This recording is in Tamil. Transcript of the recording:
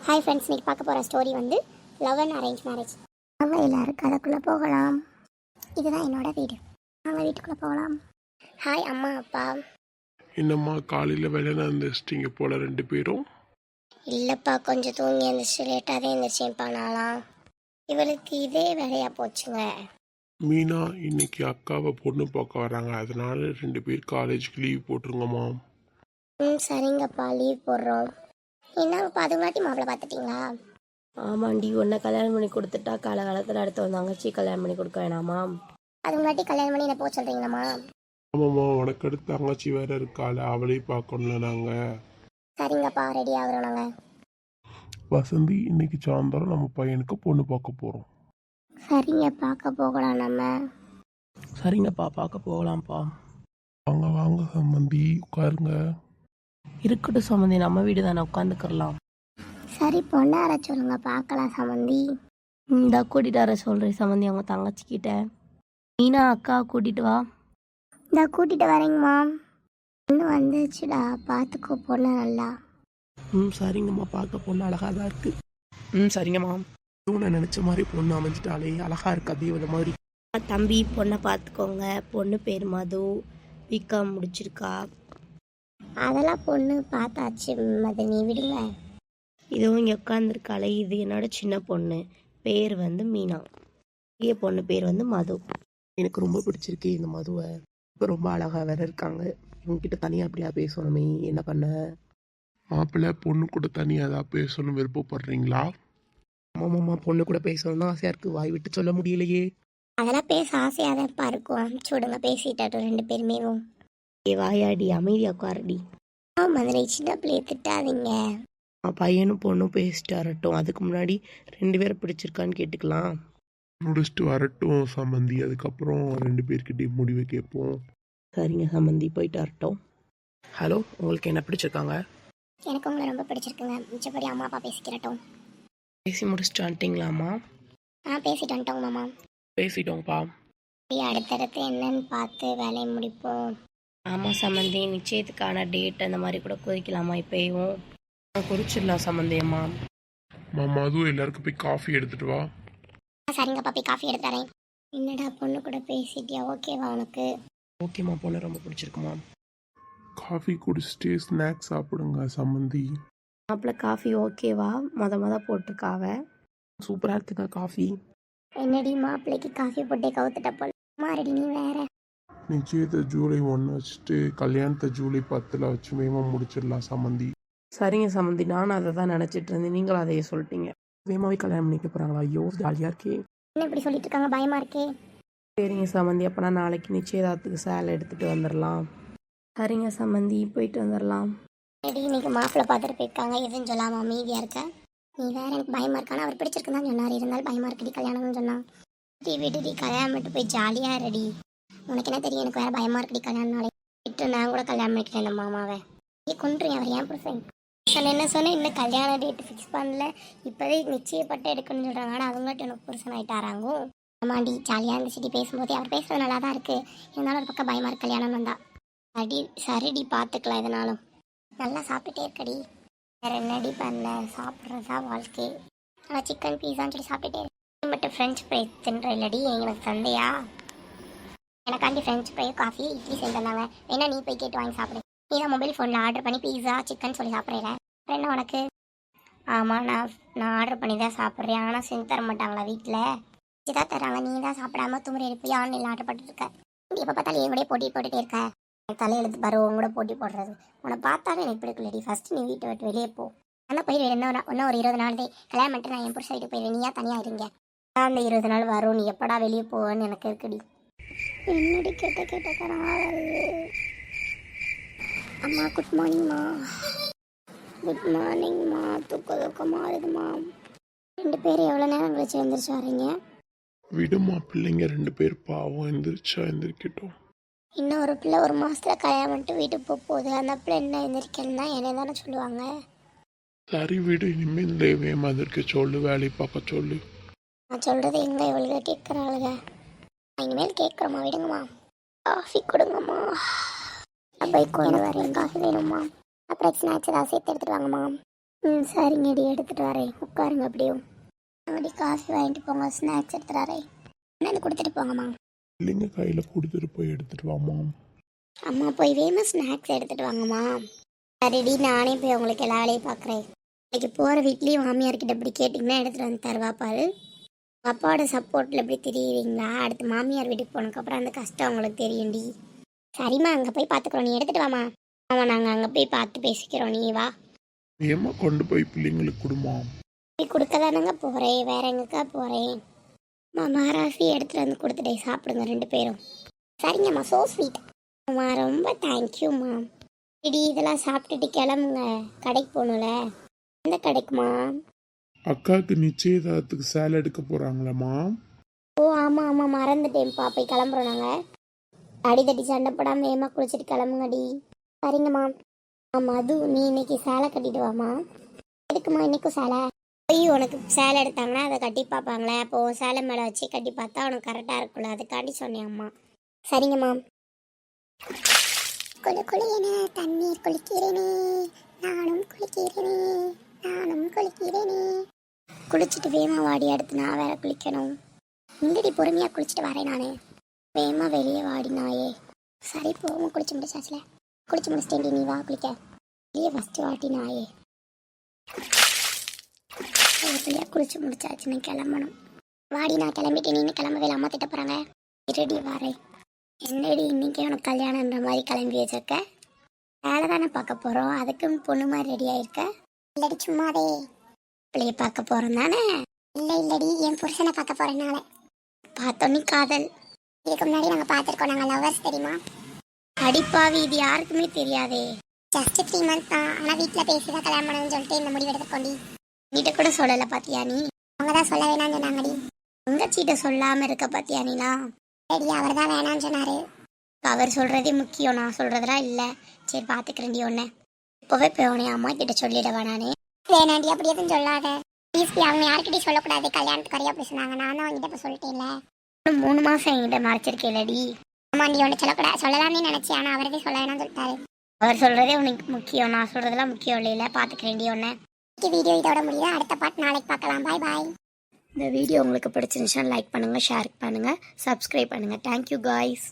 ஹாய் ஃப்ரெண்ட்ஸ், இன்றைக்கி பார்க்க போகிற ஸ்டோரி வந்து லவ் அண்ட் அரேஞ்ச் மேரேஜ். அவங்க எல்லோரும் கதைக்குள்ளே போகலாம். இதுதான் என்னோட வீடு. நாங்கள் வீட்டுக்குள்ளே போகலாம். ஹாய் அம்மா அப்பா. என்னம்மா காலையில் வேலைனா எழுந்திரிச்சிட்டிங்க போல ரெண்டு பேரும்? இல்லைப்பா, கொஞ்சம் தூங்கி எழுந்திரிச்சு லேட்டாக தான் எழுந்திரிச்சேன்ப்பா. நாளாம் இவளுக்கு இதே வேலையாக போச்சுங்க. மீனா இன்னைக்கு அக்காவை பொண்ணு பார்க்க வராங்க, அதனால ரெண்டு பேர் காலேஜுக்கு லீவ் போட்டுருங்கம்மா. சரிங்கப்பா, லீவ் போடுறோம். என்னங்கப்பா அதுங்காட்டி மாப்பிள்ளை பார்த்துட்டிங்களா? ஆமாண்டி, உன்னை கல்யாணம் பண்ணி கொடுத்துட்டா காலகாலத்தில் அடுத்த தங்கச்சி கல்யாணம் பண்ணி கொடுக்க வேணாமா? அதுங்காட்டி கல்யாணம் பண்ணி என்ன போக சொல்கிறீங்களாம்மா? ஆமாம்மா, உனக்கு அடுத்து தங்கச்சி வேற இருக்காள், அவளையும் பார்க்கணும்ல நாங்கள். சரிங்கப்பா, ரெடி ஆகிறோம் நாங்கள். வசந்தி, இன்னைக்கு சாயந்தரம் நம்ம பையனுக்கு பொண்ணு பார்க்க போகிறோம். சரிங்க, பார்க்க போகலாம் நம்ம. சரிங்கப்பா, பார்க்க போகலாம்ப்பா. வாங்க வாங்க சம்பந்தி, உட்காருங்க. இருக்கட்டும் சம்மந்தி, நம்ம வீடு தானே, உட்காந்துக்கிறலாம். சரி, பொண்ணார சொல்லுங்க, பார்க்கலாம் சம்மந்தி. இந்த கூட்டிகிட்டு வர சொல்கிறேன் சம்மந்தி அவங்க தங்கச்சிக்கிட்ட. மீனா அக்கா கூட்டிகிட்டு வா. இந்த கூட்டிகிட்டு வரேங்கம்மா. இன்னும் வந்துச்சுடா, பார்த்துக்கோ பொண்ணு நல்லா. சரிங்கம்மா, பார்க்க பொண்ணு அழகாக தான் இருக்குது. சரிங்கம்மா. நான் நினச்ச மாதிரி பொண்ணு அமைஞ்சிட்டாலே அழகா இருக்கா, தேவதை மாதிரி. தம்பி, பொண்ணை பார்த்துக்கோங்க. பொண்ணு பேர் மது, பிகாம் முடிச்சிருக்கா. அதெல்லாம் பொண்ணு பார்த்தாச்சு மதனி, விடுங்க. இதுவும் இங்கே உட்காந்துருக்காளே, இது என்னோட சின்ன பொண்ணு, பேர் வந்து மீனா. பெரிய பொண்ணு பேர் வந்து மது. எனக்கு ரொம்ப பிடிச்சிருக்கு இந்த மதுவை. இப்போ ரொம்ப அழகா வேற இருக்காங்க. இவங்ககிட்ட தனியாக அப்படியா பேசணுமே, என்ன பண்ண? மாப்பிள்ளை பொண்ணு கூட தனியாக ஏதாவது பேசணும் விருப்பப்படுறீங்களா? ஆமாம்மா, பொண்ணு கூட பேசணும் தான் ஆசையாக இருக்குது, வாய் விட்டு சொல்ல முடியலையே. அதெல்லாம் பேச ஆசையாக தான் இருக்கும். அனுப்பிச்சி விடுங்க, பேசிட்டாட்டும் ரெண்டு பேருமே. வாயாடி, அமைதியாக உட்காரடி. மதுரை சின்ன பிள்ளைய திட்டாதீங்க. பையனும் பொண்ணும் பேசிட்டு வரட்டும், அதுக்கு முன்னாடி ரெண்டு பேரும் பிடிச்சிருக்கான்னு கேட்டுக்கலாம். முடிச்சுட்டு வரட்டும் சம்பந்தி, அதுக்கப்புறம் ரெண்டு பேர்கிட்டையும் முடிவை கேட்போம். சரிங்க சம்பந்தி, போயிட்டு வரட்டும். ஹலோ, உங்களுக்கு என்ன பிடிச்சிருக்காங்க? எனக்கு உங்களை ரொம்ப பிடிச்சிருக்குங்க. மிச்சப்படி அம்மா அப்பா பேசிக்கிறட்டும். பேசி முடிச்சுட்டு வந்துட்டீங்களாம்மா? பேசிட்டு வந்துட்டோங்க மாமா. பேசிட்டோங்கப்பா. அடுத்தடுத்து என்னன்னு பார்த்து வேலையை முடிப்போம். ஆமாம் சம்பந்தி, நிச்சயத்துக்கான டேட் அந்த மாதிரி கூட குறிக்கலாமா? இப்போயும் குறிச்சிடலாம் சம்பந்தியம்மா. மாமா, அதுவும் எல்லாருக்கும் போய் காஃபி எடுத்துட்டு வா. சரிங்க பாப்பி, காஃபி எடுத்து தரேன். என்னடா பொண்ணு கூட பேசிட்டியா? ஓகேவா உனக்கு? ஓகேம்மா, பொண்ணு ரொம்ப பிடிச்சிருக்குமா. காஃபி குடிச்சிட்டு ஸ்நாக்ஸ் சாப்பிடுங்க சம்பந்தி. மாப்பிள்ள காஃபி ஓகேவா? மொத போட்டிருக்காவ. சூப்பராக இருக்குதா காஃபி? என்னடி மாப்பிள்ளைக்கு காஃபி போட்டே கவுத்துட்ட போல. மாறடி நீ வேற. நிச்சயத்தை ஜூலை 1 வச்சுட்டு கல்யாணத்தை ஜூலை 10 வச்சு வேகமாக முடிச்சிடலாம் சம்பந்தி. சரிங்க சம்பந்தி, நானும் அதை தான் நினச்சிட்டு இருந்தேன், நீங்களும் அதையே சொல்லிட்டீங்க. வேகமாகவே கல்யாணம் பண்ணிக்க போகிறாங்களா? ஐயோ, ஜாலியாக இருக்கே. என்ன இப்படி சொல்லிட்டு இருக்காங்க, பயமா இருக்கே. சரிங்க சம்பந்தி, அப்போனா நாளைக்கு நிச்சயதார்த்தத்துக்கு சேலை எடுத்துகிட்டு வந்துடலாம். சரிங்க சம்பந்தி, போயிட்டு வந்துடலாம். இன்னைக்கு மாப்பிள்ளை பார்த்துட்டு போயிருக்காங்க, எதுவும் சொல்லாம அமைதியா இருக்க. நீ வேற. எனக்கு பயமா இருக்கானா? அவர் பிடிச்சிருக்குன்னு தான் சொன்னார், இருந்தாலும் பயமா இருக்குடி கல்யாணம்னு சொன்னான். விட்டுடி, கல்யாணம் மட்டும் போய் ஜாலியா ரெடி. உனக்கு என்ன தெரியும், எனக்கு வேற பயமா இருக்குடி கல்யாணம்னாலே. விட்டு நான் கூட கல்யாணம் பண்ணிக்கிறேன் இந்த மாமாவை. கொண்டுறேன் அவர், ஏன் புருஷன். என்ன சொன்னேன், இன்னும் கல்யாண டேட் ஃபிக்ஸ் பண்ணல, இப்போவே நிச்சயப்பட்டு எடுக்கணும்னு சொல்கிறாங்க. ஆனால் அவங்ககிட்ட எனக்கு புருஷன் ஆகிட்டாராங்கோ. ஆமாண்டி, ஜாலியாக இருந்துச்சுடி பேசும்போதே. அவர் பேசுறது நல்லா தான் இருக்குது, இருந்தாலும் ஒரு பக்கம் பயமாக இருக்கு கல்யாணம் வந்தா. சரிடி, பார்த்துக்கலாம். எதனாலும் நல்லா சாப்பிட்டுட்டே இருக்கடி. வேற என்னடி பண்ண, சாப்பிட்றதா வாழ்க்கை. ஆனால் சிக்கன் பீஸான்னு சொல்லி சாப்பிட்டுட்டே இருக்கு. மட்டும் ஃப்ரெஞ்ச் ஃப்ரை தின்ற இல்லடி, எங்களுக்கு சந்தையா? எனக்காண்டி ஃப்ரெஞ்ச் ஃப்ரை, காஃபி, இட்லி செஞ்சு தந்தாங்க. வேணா நீ போய் கேட்டு வாங்கி சாப்பிடு. நீ தான் மொபைல் ஃபோனில் ஆர்டர் பண்ணி பீஸா சிக்கன் சொல்லி சாப்பிட்றேன். அப்புறம் என்ன உனக்கு? ஆமாம், நான் ஆர்டர் பண்ணி தான் சாப்பிட்றேன். ஆனால் செஞ்சு தர மாட்டாங்களா வீட்டில்? இதான் தராங்க, நீ தான் சாப்பிடாம துமுறை போய் ஆன்லைனில் ஆர்டர் பண்ணிட்டுருக்க. நீ எப்போ பார்த்தாலும் என் கூட போட்டி போட்டுகிட்டே இருக்க. எனக்கு தலையெழுத்து பாரு, உன் கூட போட்டி போடுறது. உன்னை பார்த்தாலும் எனக்கு பிடிக்கலடி. ஃபஸ்ட்டு நீ வீட்டை விட்டு வெளியே போ. ஆனால் போயிடுவேன். இன்னும் ஒரு 20 நாள் கல்யாணம் பண்ணிட்டு நான் என் புருஷன் வீட்டுக்கு போயிடுவேன். நீயா தனியாக இருங்க. அந்த 20 நாள் வரும், நீ எப்படா வெளியே போவேன்னு எனக்கு இருக்குடி. என்னடி கேட்ட அம்மா, குட் மார்னிங்மா. குட் மார்னிங்மா. தூக்கமா இருக்குமா? ரெண்டு பேரும் எவ்வளோ நேரம் கழிச்சு எழுந்திரிச்சு வரீங்க? விடுமா, பிள்ளைங்க ரெண்டு பேர் பாவம், எந்திரிக்கட்டும். இன்னும் ஒரு பிள்ளை 1 மாதத்தில் கல்யாணம் பண்ணிட்டு வீட்டுக்கு போகுது. அந்த பிள்ளை என்ன எந்திரிக்கணும்னா என்னை தானே சொல்லுவாங்க. சரி விடு, இனிமேல் வேகமாக எந்திரிக்க சொல்லு, வேலையை பார்க்க சொல்லு. நான் சொல்கிறது எங்கே இவளுக கேட்குறாளுங்க. இனிமேல் கேட்குறோம்மா, விடுங்கம்மா. காஃபி கொடுங்கம்மா. போய் கொண்டு வரேன். காஃபி வேணும்மா. அப்புறம் ஸ்நாக்ஸ் ஏதாவது சேர்த்து எடுத்துட்டு வாங்கம்மா. ம் சரிங்கடி, எடுத்துகிட்டு வரேன். உட்காருங்க அப்படியும். அப்படி காஃபி வாங்கிட்டு போங்க, ஸ்நாக்ஸ் எடுத்துகிட்டு வரேன். என்னென்னு கொடுத்துட்டு போங்கம்மா. இல்லைங்க, கையில் கொடுத்துட்டு போய் எடுத்துட்டு வாமா. அம்மா போய் வேமா ஸ்நாக்ஸ் எடுத்துகிட்டு வாங்கம்மா. சரிடி, நானே போய் உங்களுக்கு எல்லா வேலையும் பார்க்குறேன். இன்னைக்கு போகிற வீட்லேயும் மாமியார்கிட்ட இப்படி கேட்டிங்கன்னா எடுத்துகிட்டு வந்து தருவா பாரு. அப்பாவோட சப்போர்ட்டில் இப்படி தெரியுறீங்களா? அடுத்து மாமியார் வீட்டுக்கு போனதுக்கப்புறம் அந்த கஷ்டம் உங்களுக்கு தெரியும்டி. சரிம்மா, அங்கே போய் பார்த்துக்குறோம், நீ எடுத்துகிட்டு வாமா. ஆமாம், நாங்கள் அங்கே போய் பார்த்து பேசிக்கிறோம், நீ வா. ஏமா கொண்டு போய் பிள்ளைங்களுக்கு கொடுமா. நீ கொடுக்க தானங்க போகிறேன், வேற எங்கக்கா போகிறேன். அம்மா மகாராசி எடுத்துகிட்டு வந்து கொடுத்துட்டே சாப்பிடுங்க 2 பேரும். சரிங்கம்மா, ஸோ ஸ்வீட். அம்மா ரொம்ப தேங்க்யூம்மா. இடி இதெல்லாம் சாப்பிட்டுட்டு கிளம்புங்க, கடைக்கு போகணும்ல. எந்த கடைக்குமா? அக்காவுக்கு நிச்சயதார்த்தத்துக்கு சேலை எடுக்க போகிறாங்களாம்மா. ஓ ஆமாம் ஆமாம், மறந்துட்டேன்ப்பா. போய் கிளம்புறோம் நாங்கள். அடிதடி சண்டை போடாமல் ஏமா குளிச்சுட்டு கிளம்புங்கடி. சரிங்கம்மா. மது, நீ இன்னைக்கு சேலை கட்டிட்டு வாமா. எதுக்குமா இன்னைக்கும் சேலை? போய் உனக்கு சேலை எடுத்தாங்கன்னா அதை கட்டி பார்ப்பாங்களே, அப்போ சேலை மேலே வச்சு கட்டி பார்த்தா உனக்கு கரெக்டாக இருக்குல்ல, அதுக்காண்டி சொன்னேன் அம்மா. சரிங்கம்மா. குளு குளு என தண்ணீர் குளிக்கிறேனே, நானும் குளிக்கிறேனே, நானும் குளிக்கிறேனே. குளிச்சுட்டு வேமா வாடி, அடுத்து நான் வேற குளிக்கணும். இங்கடி பொறுமையாக குளிச்சுட்டு வரேன் நான். வேமா வெளியே வாடி நாயே. சரி போமா, குளிச்சு முடிச்சாச்சுல. குளிச்சு முடிச்சிட்டேன்டி, நீ வா குளிக்க. வெளியே ஃபஸ்ட்டு வாட்டி நாயே. வெளியே குளிச்சு முடிச்சாச்சு, நான் கிளம்பணும். வாடி, நான் கிளம்பிட்டேன். நீ கிளம்பவே அம்மா திட்ட போகிறாங்க. ரெடி வரேன். என்னடி இன்னைக்கு உனக்கு கல்யாணன்ற மாதிரி கிளம்பி வச்சிருக்க? வேலை தானே பார்க்க போகிறோம், அதுக்கும் பொண்ணு மாதிரி ரெடி ஆயிருக்க? இல்லடி சும்மாதே. பிள்ளைய பார்க்க போகிறோம் தானே? இல்லை இல்லடி, என் புருஷனை பார்க்க போகிறேனால. பார்த்தோன்னே காதல். இதுக்கு முன்னாடி நாங்கள் பார்த்துருக்கோம், நாங்கள் லவ்வர்ஸ் தெரியுமா? அடிப்பாவி, இது யாருக்குமே தெரியாதே. ஜஸ்ட் 3 months தான், ஆனால் வீட்டில் பேசி தான் கல்யாணம் பண்ணணும்னு சொல்லிட்டு இந்த முடிவு எடுத்துக்கொண்டி. வீட்டை கூட சொல்லலை பார்த்தியா நீ? அவங்க தான் சொல்ல வேணாம்னு சொன்னாங்கடி. தங்கச்சிட்ட சொல்லாமல் இருக்க பார்த்தியா நீனா? ரெடி, அவர் தான் வேணான்னு சொன்னார். அவர் சொல்கிறதே முக்கியம், நான் சொல்கிறதெல்லாம் இல்லை. சரி பார்த்துக்கிறேன்டி ஒன்று. இப்போவே போய் உடனே அம்மா கிட்ட சொல்லிட வேணானே. வேணாண்டி, அப்படி எதுவும் சொல்லாத ப்ளீஸ். அவங்க யார்கிட்டையும் சொல்லக்கூடாது, கல்யாணத்துக்கு வரையா அப்படி சொன்னாங்க. நான் தான் அவங்ககிட்ட இப்போ சொல்லிட்டேன்ல. 3 மாதம் என்கிட்ட மறைச்சிருக்கேன்லடி. ஆமாண்டி, ஒன்று சொல்லக்கூடாது, சொல்லலாம்னு நினச்சேன், ஆனால் அவரதே சொல்ல வேணாம்னு சொல்லிட்டாரு. அவர் சொல்கிறதே உனக்கு முக்கியம், நான் சொல்கிறதெல்லாம் முக்கியம் இல்லைல்ல. பார்த்துக்கிறேன்டி ஒன்று. வீடியோ இதோட முடியுது, அடுத்த பாட்டு நாளைக்கு பார்க்கலாம். பாய் பாய். இந்த வீடியோ உங்களுக்கு பிடிச்சிருந்துச்சுன்னா லைக் பண்ணுங்கள், ஷேர் பண்ணுங்கள், சப்ஸ்கிரைப் பண்ணுங்கள். Thank you guys.